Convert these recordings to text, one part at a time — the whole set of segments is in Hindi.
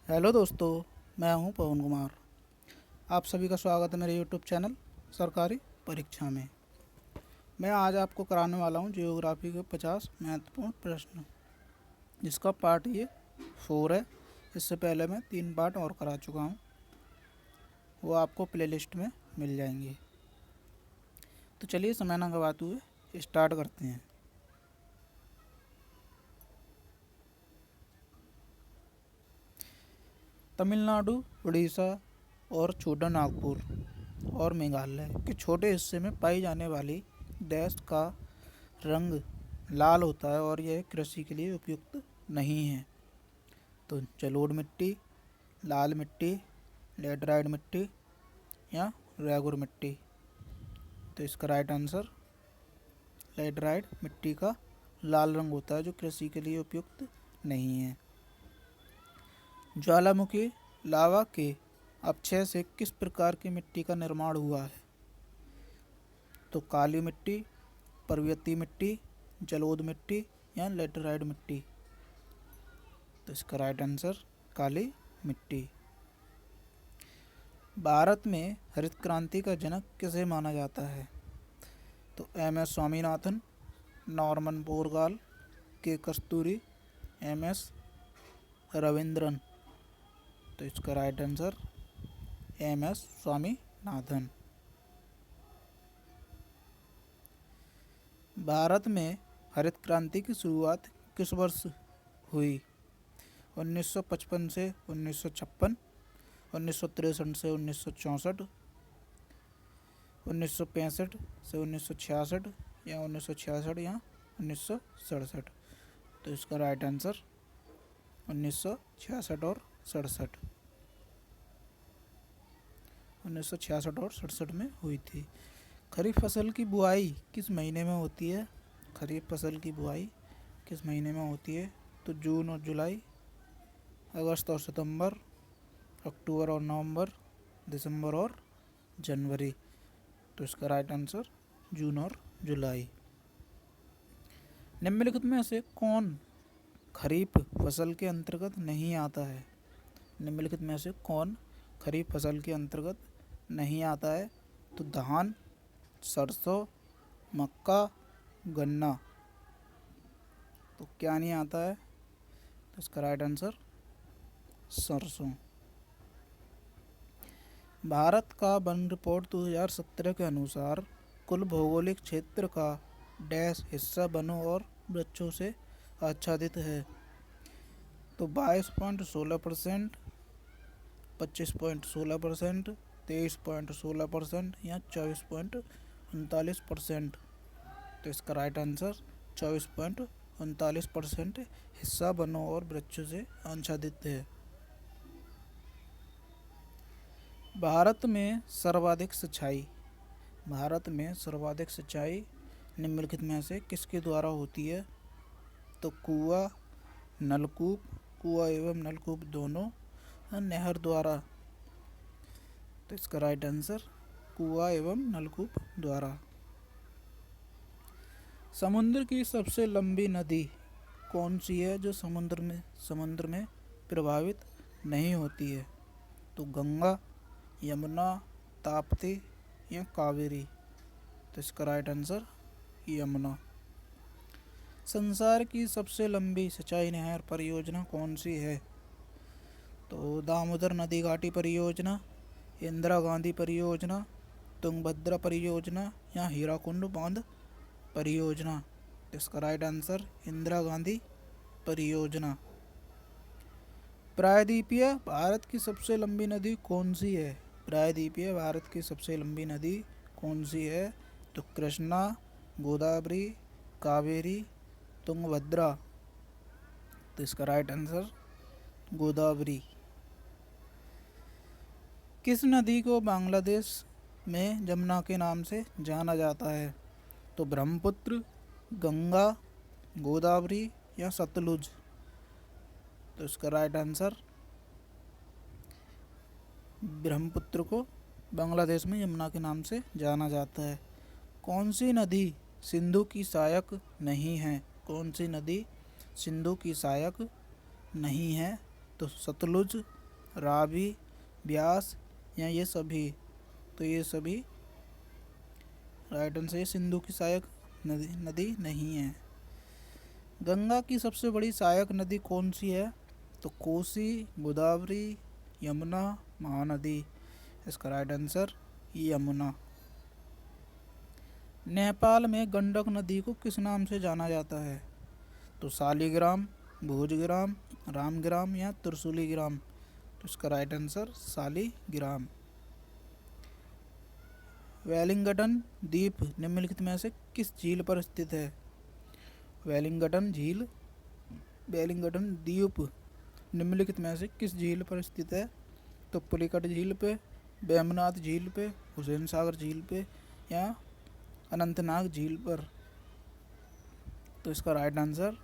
हेलो दोस्तों, मैं हूं पवन कुमार। आप सभी का स्वागत है मेरे यूट्यूब चैनल सरकारी परीक्षा में। मैं आज आपको कराने वाला हूं जियोग्राफी के 50 महत्वपूर्ण प्रश्न, जिसका पार्ट ये 4 है। इससे पहले मैं 3 पार्ट और करा चुका हूं, वो आपको प्लेलिस्ट में मिल जाएंगे। तो चलिए समय ना गवाते हुए स्टार्ट करते हैं। तमिलनाडु, उड़ीसा और छोटा नागपुर और मेघालय के छोटे हिस्से में पाई जाने वाली देश का रंग लाल होता है और यह कृषि के लिए उपयुक्त नहीं है। तो जलोढ़ मिट्टी, लाल मिट्टी, लेटराइट मिट्टी या रेगुर मिट्टी। तो इसका राइट आंसर लेटराइट मिट्टी का लाल रंग होता है, जो कृषि के लिए उपयुक्त नहीं है। ज्वालामुखी लावा के अपक्षय से किस प्रकार की मिट्टी का निर्माण हुआ है? तो काली मिट्टी, पर्वतीय मिट्टी, जलोढ़ मिट्टी या लेटराइट मिट्टी। तो इसका राइट आंसर काली मिट्टी। भारत में हरित क्रांति का जनक किसे माना जाता है? तो एम.एस. स्वामीनाथन, नॉर्मन बोरगाल, के कस्तूरी, एम.एस. रविंद्रन। तो इसका right answer M S. Swaminathan. Bharat में हरित क्रांति की शुरुआत किस वर्ष हुई? 1955 से 1956, 1963 से 1964, 1965 से 1966 या 1966 या 1967। तो इसका राइट आंसर 1966 और 67। 1966 और 67 में हुई थी। खरीफ फसल की बुआई किस महीने में होती है? खरीफ फसल की बुआई किस महीने में होती है? तो जून और जुलाई, अगस्त और सितंबर, अक्टूबर और नवंबर, दिसंबर और जनवरी। तो इसका राइट आंसर जून और जुलाई। निम्नलिखित में से कौन खरीफ फसल के अंतर्गत नहीं आता है? निम्नलिखित में से कौन खरीफ फसल के अंतर्गत नहीं आता है? तो धान, सरसों, मक्का, गन्ना। तो क्या नहीं आता है? तो इसका राइट आंसर सरसों। भारत का वन रिपोर्ट 2017 के अनुसार कुल भौगोलिक क्षेत्र का डैश हिस्सा वनों और वृक्षों से आच्छादित है। तो 22.16%, 25.16%, 23.16% या 24.39%। तो इसका राइट आंसर 24.39% हिस्सा वनों और वृक्षों से आच्छादित है। भारत में सर्वाधिक सिंचाई निम्नलिखित में से किसके द्वारा होती है? तो कुआं, नलकूप, कुआं एवं नलकूप दोनों, नहर द्वारा। तो इसका राइट आंसर कुआं एवं नलकूप द्वारा। समुद्र की सबसे लंबी नदी कौन सी है जो समुद्र में प्रभावित नहीं होती है? तो गंगा, यमुना, ताप्ती या कावेरी। तो इसका राइट आंसर यमुना। संसार की सबसे लंबी सिंचाई नहर परियोजना कौन सी है? तो दामोदर नदी घाटी परियोजना, इंदिरा गांधी परियोजना, तुंगभद्रा परियोजना या हीराकुंड बांध परियोजना। तो इसका राइट आंसर इंदिरा गांधी परियोजना। प्रायद्वीपीय भारत की सबसे लंबी नदी कौन सी है? प्रायद्वीपीय भारत की सबसे लंबी नदी कौन सी है? तो कृष्णा, गोदावरी, कावेरी, तुंगभद्रा। तो इसका राइट आंसर गोदावरी। किस नदी को बांग्लादेश में जमुना के नाम से जाना जाता है? तो ब्रह्मपुत्र, गंगा, गोदावरी या सतलुज। तो इसका राइट आंसर ब्रह्मपुत्र को बांग्लादेश में यमुना के नाम से जाना जाता है। कौन सी नदी सिंधु की सहायक नहीं है? कौन सी नदी सिंधु की सहायक नहीं है? तो सतलुज, रावी, ब्यास या ये सभी? तो ये सभी राइट आंसर। ये सिंधु की सहायक नदी नहीं है। गंगा की सबसे बड़ी सहायक नदी कौन सी है? तो कोसी, गोदावरी, यमुना, महानदी। इसका राइट आंसर यमुना। नेपाल में गंडक नदी को किस नाम से जाना जाता है? तो शालिग्राम, भोजग्राम, रामग्राम या त्रिशूलीग्राम। तो इसका राइट आंसर शालिग्राम। वेलिंगटन द्वीप निम्नलिखित में से किस झील पर स्थित है? वेलिंगटन द्वीप निम्नलिखित में से किस झील पर स्थित है? तो पुलिकट झील पे, वेम्बनाथ झील पे, हुसैन सागर झील पे या अनंतनाग झील पर। तो इसका राइट आंसर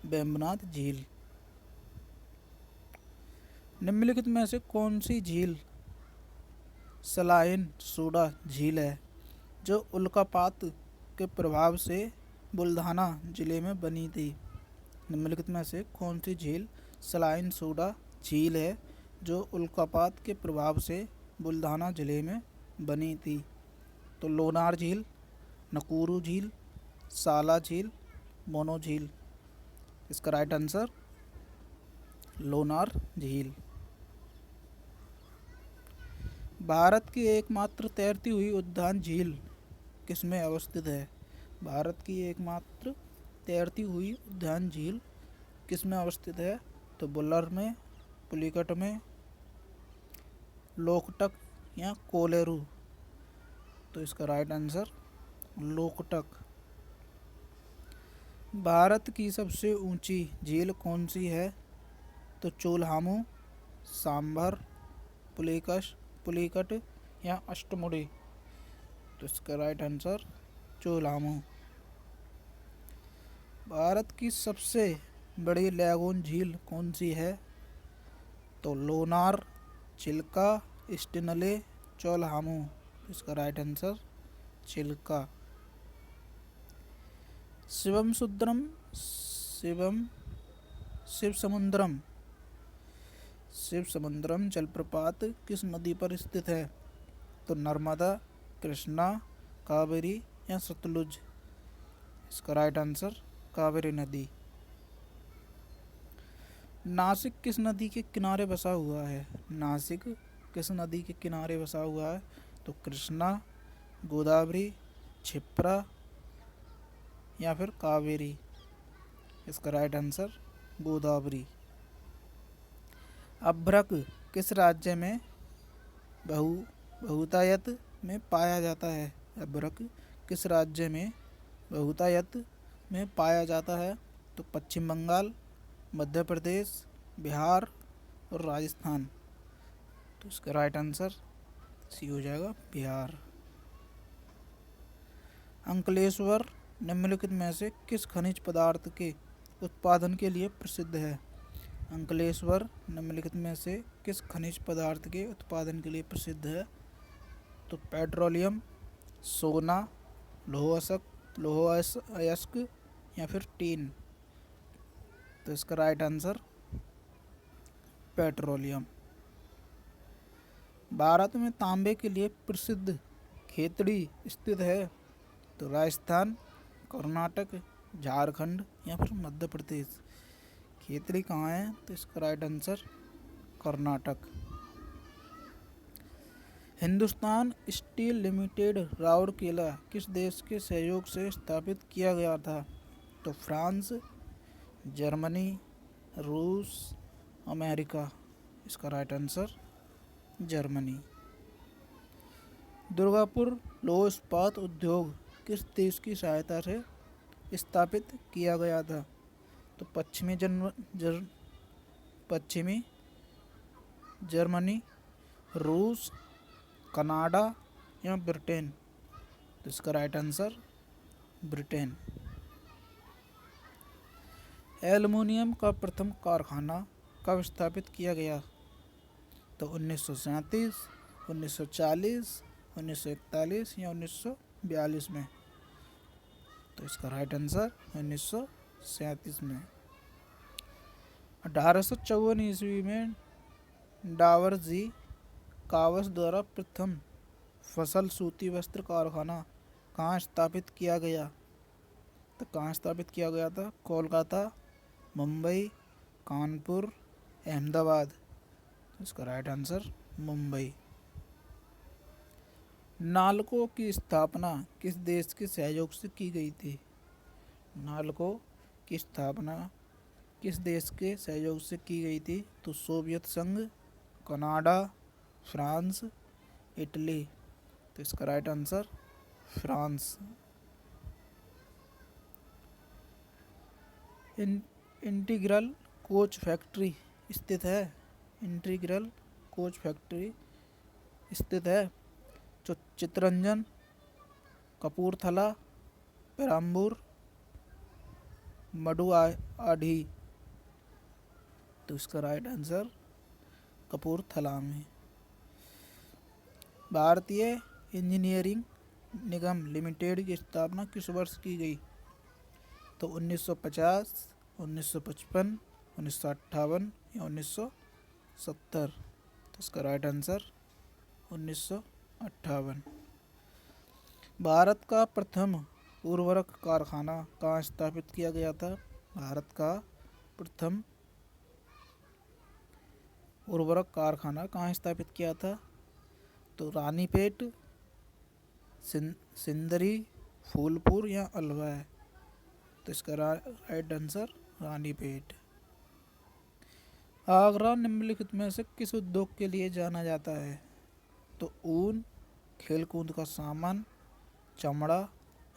वेम्बनाथ झील। निम्नलिखित में से कौन सी झील सलाइन सोडा झील है जो उल्कापात के प्रभाव से बुल्धाना जिले में बनी थी? निम्नलिखित में से कौन सी झील सलाइन सोडा झील है जो उल्कापात के प्रभाव से बुल्धाना जिले में बनी थी? तो लोनार झील, नकुरू झील, साला झील, मोनो झील। इसका राइट आंसर लोनार झील। भारत की एकमात्र तैरती हुई उद्यान झील किसमें अवस्थित है? भारत की एकमात्र तैरती हुई उद्यान झील किसमें अवस्थित है? तो बुल्लर में, पुलिकट में, लोकटक या कोलेरू। तो इसका राइट आंसर लोकटक। भारत की सबसे ऊंची झील कौन सी है? तो चोलहामू, सांभर, पुलिकट या अष्टमुड़ी। तो इसका राइट आंसर चोलहामू। भारत की सबसे बड़ी लैगून झील कौन सी है? तो लोनार, चिल्का, स्टिनले, चोलहामू। इसका राइट आंसर चिल्का। शिव समुद्रम जलप्रपात किस नदी पर स्थित है? तो नर्मदा, कृष्णा, कावेरी या सतलुज। इसका राइट आंसर कावेरी नदी। नासिक किस नदी के किनारे बसा हुआ है? नासिक किस नदी के किनारे बसा हुआ है? तो कृष्णा, गोदावरी, क्षिप्रा या फिर कावेरी। इसका राइट आंसर गोदावरी। अभ्रक किस राज्य में बहुतायत में पाया जाता है? अभ्रक किस राज्य में बहुतायत में पाया जाता है? तो पश्चिम बंगाल, मध्य प्रदेश, बिहार और राजस्थान। तो इसका राइट आंसर सी हो जाएगा बिहार। अंकलेश्वर निम्नलिखित में से किस खनिज पदार्थ के उत्पादन के लिए प्रसिद्ध है? अंकलेश्वर निम्नलिखित में से किस खनिज पदार्थ के उत्पादन के लिए प्रसिद्ध है? तो पेट्रोलियम, सोना, लौह अयस्क या फिर टीन। तो इसका राइट आंसर पेट्रोलियम। भारत में तांबे के लिए प्रसिद्ध खेतड़ी स्थित है? तो राजस्थान, कर्नाटक, झारखंड या फिर मध्य प्रदेश। खेतड़ी कहाँ है? तो इसका right answer Karnataka. Hindustan steel limited Rourkela किस देश के सहयोग से स्थापित किया गया था? तो फ्रांस, जर्मनी, रूस, अमेरिका। इसका राइट आंसर जर्मनी। दुर्गापुर लौह इस्पात उद्योग किस देश की सहायता से स्थापित किया गया था? तो पश्चिमी जर्मनी, रूस, कनाडा या ब्रिटेन। तो इसका राइट आंसर ब्रिटेन। एल्युमिनियम का प्रथम कारखाना कब स्थापित किया गया? तो 1937, 1940, 1941 या 1942 में। तो इसका राइट आंसर 1937 में। 1854 ईस्वी में डावरजी कावस द्वारा प्रथम फसल सूती वस्त्र कारखाना कहाँ स्थापित किया गया? तो कहाँ स्थापित किया गया था? कोलकाता, मुंबई, कानपुर, अहमदाबाद। इसका राइट आंसर मुंबई। नालको की स्थापना किस देश के सहयोग से की गई थी? नालको की स्थापना किस देश के सहयोग से की गई थी? तो सोवियत संघ, कनाडा, फ्रांस, इटली। तो इसका right answer France. Integral coach factory स्थित है? इंटीग्रल कोच फैक्ट्री स्थित है चित्तरंजन, कपूरथला, पेराम्बूर, मडुआढ़ी। तो इसका राइट आंसर कपूरथला में। भारतीय इंजीनियरिंग निगम लिमिटेड की स्थापना किस वर्ष की गई? तो 1950, 1955, 1958 या 1970। तो इसका राइट आंसर 1958। भारत का प्रथम उर्वरक कारखाना कहाँ स्थापित किया गया था? भारत का प्रथम उर्वरक कारखाना कहाँ स्थापित किया था? तो रानीपेट, सिंदरी, फूलपुर या अलवर। तो इसका राइट आंसर रानीपेट। आगरा निम्नलिखित में से किस उद्योग के लिए जाना जाता है? तो ऊन, खेलकूद का सामान, चमड़ा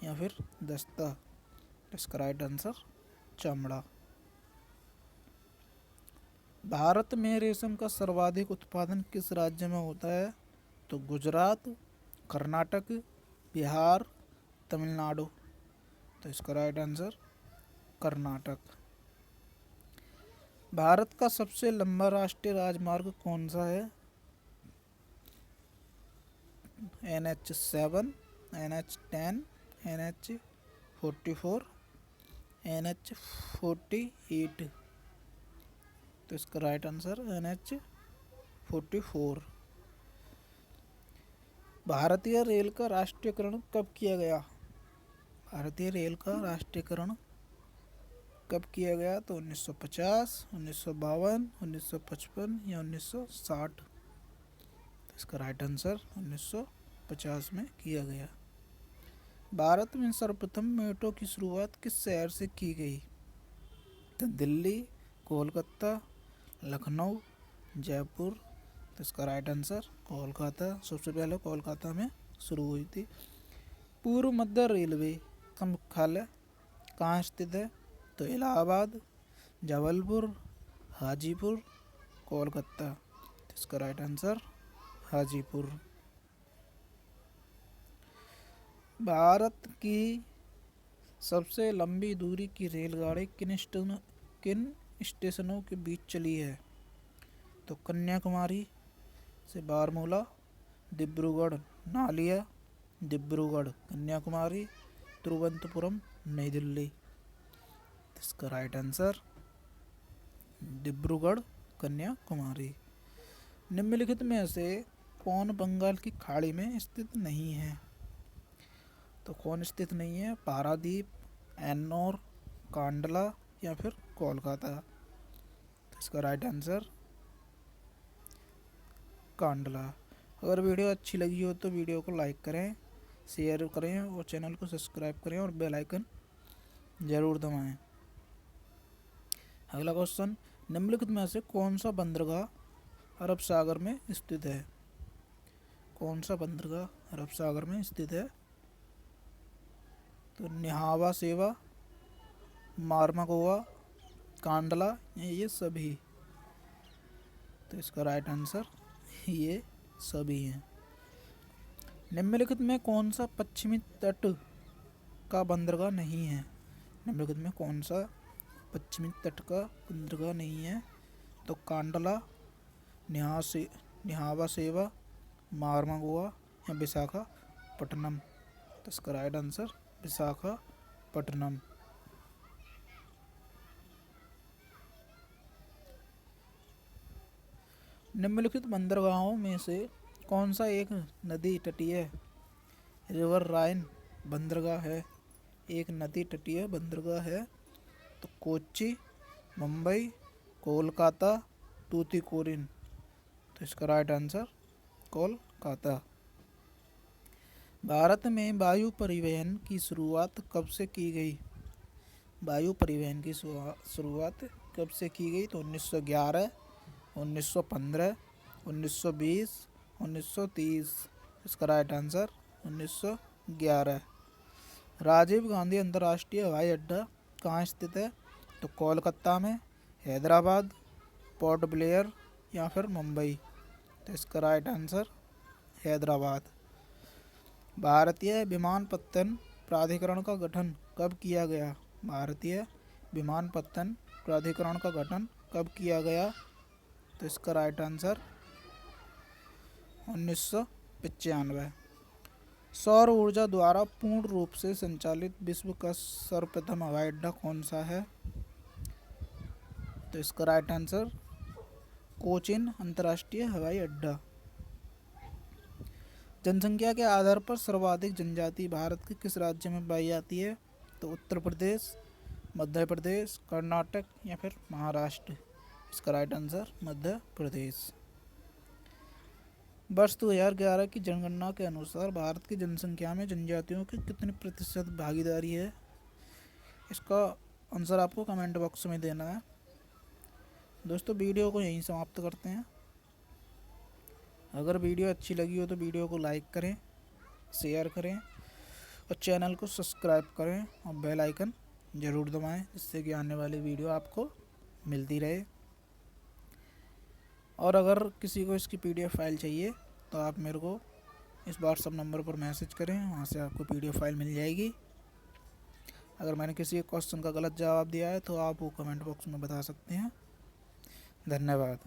या फिर दस्ता। तो इसका राइट आंसर चमड़ा। भारत में रेशम का सर्वाधिक उत्पादन किस राज्य में होता है? तो गुजरात, कर्नाटक, बिहार, तमिलनाडु। तो इसका राइट आंसर कर्नाटक। भारत का सबसे लंबा राष्ट्रीय राजमार्ग कौन सा है? NH7, NH10, NH44, NH48। तो इसका राइट आंसर NH44। भारतीय रेल का राष्ट्रीयकरण कब किया गया? भारतीय रेल का राष्ट्रीयकरण कब किया गया? तो 1950, 1952, 1955 या 1960। तो इसका राइट आंसर 1950 में किया गया। भारत में सर्वप्रथम मेट्रो की शुरुआत किस शहर से की गई? तो दिल्ली, कोलकाता, लखनऊ, जयपुर। तो इसका राइट आंसर कोलकाता। सबसे पहले कोलकाता में शुरू हुई थी। पूर्व मध्य रेलवे का मुख्यालय कहाँ स्थित है? तो इलाहाबाद, जबलपुर, हाजीपुर, कोलकाता। तो इसका राइट आंसर हाजीपुर। भारत की सबसे लंबी दूरी की रेलगाड़ी किन स्टेशनों के बीच चली है? तो कन्याकुमारी से बारमूला, डिब्रूगढ़ नालिया, डिब्रूगढ़ कन्याकुमारी, तिरुवनंतपुरम नई दिल्ली। इसका राइट आंसर डिब्रूगढ़ कन्याकुमारी। निम्नलिखित में से कौन बंगाल की खाड़ी में स्थित नहीं है? तो कौन स्थित नहीं है? पारादीप, एन्नौर, कांडला या फिर कोलकाता। तो इसका राइट आंसर कांडला। अगर वीडियो अच्छी लगी हो तो वीडियो को लाइक करें, शेयर करें और चैनल को सब्सक्राइब करें और बेल आइकन ज़रूर दबाएं। अगला क्वेश्चन, निम्नलिखित में से कौन सा बंदरगाह अरब सागर में स्थित है? कौन सा बंदरगाह अरब सागर में स्थित है? तो निहावा सेवा, मारमागोवा, कांडला ये सभी। तो इसका राइट आंसर ये सभी हैं। निम्नलिखित में कौन सा पश्चिमी तट का बंदरगाह नहीं है? निम्नलिखित में कौन सा पश्चिमी तट का बंदरगाह नहीं है? तो कांडला, निहावा सेवा, मारमागोवा या विशाखापट्टनम। तो इसका राइट आंसर विशाखापट्टनम। निम्नलिखित बंदरगाहों में से कौन सा एक नदी तटीय रिवर राइन बंदरगाह है? एक नदी तटीय बंदरगाह है तो कोच्चि, मुंबई, कोलकाता, तूतीकोरिन। तो इसका राइट आंसर कोलकाता। भारत में वायु परिवहन की शुरुआत कब से की गई? वायु परिवहन की शुरुआत कब से की गई? तो 1911, 1915, 1920, 1930। इसका राइट आंसर 1911। राजीव गांधी अंतर्राष्ट्रीय हवाई अड्डा कहाँ स्थित है? तो कोलकाता में, हैदराबाद, पोर्ट ब्लेयर या फिर मुंबई। तो इसका राइट आंसर हैदराबाद। भारतीय विमानपत्तन प्राधिकरण का गठन कब किया गया? भारतीय विमानपत्तन प्राधिकरण का गठन कब किया गया? तो इसका राइट आंसर 1995। सौर ऊर्जा द्वारा पूर्ण रूप से संचालित विश्व का सर्वप्रथम हवाई अड्डा कौन सा है? तो इसका राइट आंसर कोचिन अंतर्राष्ट्रीय हवाई अड्डा। जनसंख्या के आधार पर सर्वाधिक जनजाति भारत के किस राज्य में पाई जाती है? तो उत्तर प्रदेश, मध्य प्रदेश, कर्नाटक या फिर महाराष्ट्र। इसका राइट आंसर मध्य प्रदेश। वर्ष 2011 की जनगणना के अनुसार भारत की जनसंख्या में जनजातियों की कितनी प्रतिशत भागीदारी है? इसका आंसर आपको कमेंट बॉक्स में देना है। दोस्तों वीडियो को यहीं समाप्त करते हैं। अगर वीडियो अच्छी लगी हो तो वीडियो को लाइक करें, शेयर करें और चैनल को सब्सक्राइब करें और बेल आइकन ज़रूर दबाएं, जिससे कि आने वाली वीडियो आपको मिलती रहे। और अगर किसी को इसकी PDF फाइल चाहिए तो आप मेरे को इस व्हाट्सएप नंबर पर मैसेज करें, वहाँ से आपको PDF फाइल मिल जाएगी। अगर मैंने किसी क्वेश्चन का गलत जवाब दिया है तो आप वो कमेंट बॉक्स में बता सकते हैं। धन्यवाद।